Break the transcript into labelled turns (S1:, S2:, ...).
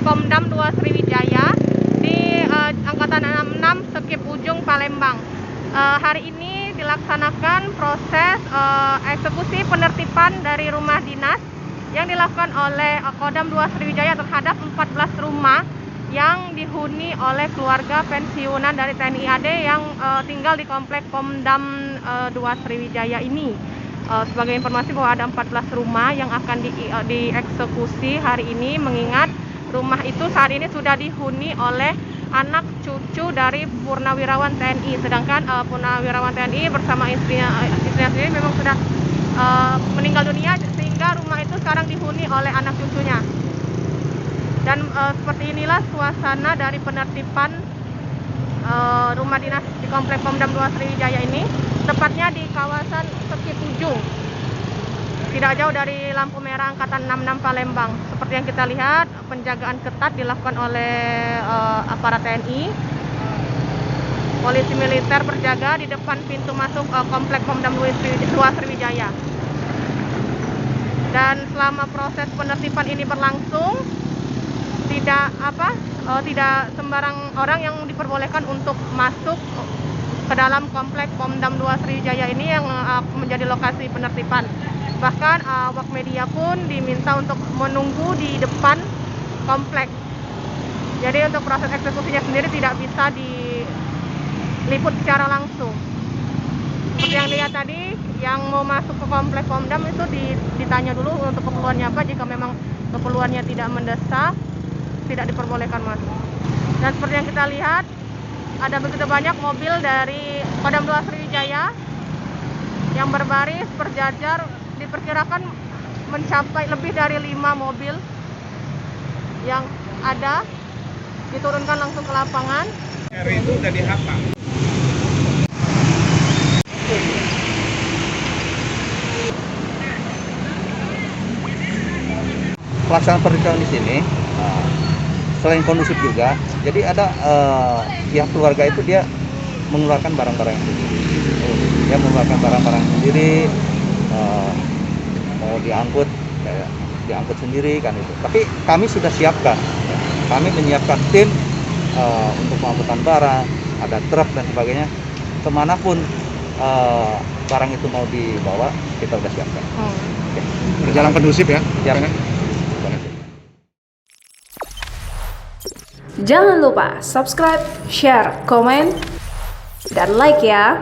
S1: Pomdam 2 Sriwijaya di Angkatan 66 Sekip Ujung, Palembang. Hari ini dilaksanakan proses eksekusi penertiban dari rumah dinas yang dilakukan oleh Kodam 2 Sriwijaya terhadap 14 rumah yang dihuni oleh keluarga pensiunan dari TNI AD yang tinggal di komplek Pomdam 2 Sriwijaya ini. Sebagai informasi bahwa ada 14 rumah yang akan dieksekusi hari ini, mengingat rumah itu saat ini sudah dihuni oleh anak cucu dari Purnawirawan TNI, sedangkan Purnawirawan TNI bersama istrinya sendiri memang sudah meninggal dunia, sehingga rumah itu sekarang dihuni oleh anak cucunya. Dan seperti inilah suasana dari penertiban rumah dinas di komplek Pomdam 2 Sriwijaya ini, tepatnya di kawasan Sekip Ujung, tidak jauh dari lampu merah Angkatan 66 Palembang. Seperti yang kita lihat, penjagaan ketat dilakukan oleh aparat TNI. Polisi militer berjaga di depan pintu masuk komplek Pomdam 2 Sriwijaya. Dan selama proses penertiban ini berlangsung, tidak sembarang orang yang diperbolehkan untuk masuk ke dalam komplek Pomdam 2 Sriwijaya ini yang menjadi lokasi penertiban. Bahkan awak media pun diminta untuk menunggu di depan komplek. Jadi untuk proses eksekusinya sendiri tidak bisa diliput secara langsung. Seperti yang dilihat tadi, yang mau masuk ke komplek Pomdam itu ditanya dulu untuk keperluannya apa. Jika memang keperluannya tidak mendesak, tidak diperbolehkan masuk. Dan seperti yang kita lihat, ada begitu banyak mobil dari Kodam 2 Sriwijaya yang berbaris berjajar, diperkirakan mencapai lebih dari 5 mobil yang ada, diturunkan langsung ke lapangan.
S2: Hari itu udah dihafal.
S3: Pelaksanaan pernikahan di sini selain kondusif juga, jadi ada pihak keluarga itu dia mengeluarkan barang-barang sendiri. Dia mengeluarkan barang-barang sendiri, mau diangkut, diangkut sendiri kan itu. Tapi kami sudah siapkan, kami menyiapkan tim untuk pengangkutan barang, ada truk dan sebagainya. Kemanapun barang itu mau dibawa, kita sudah siapkan.
S2: Berjalan kondusif ya?
S3: Siap.
S4: Jangan lupa subscribe, share, komen, dan like ya.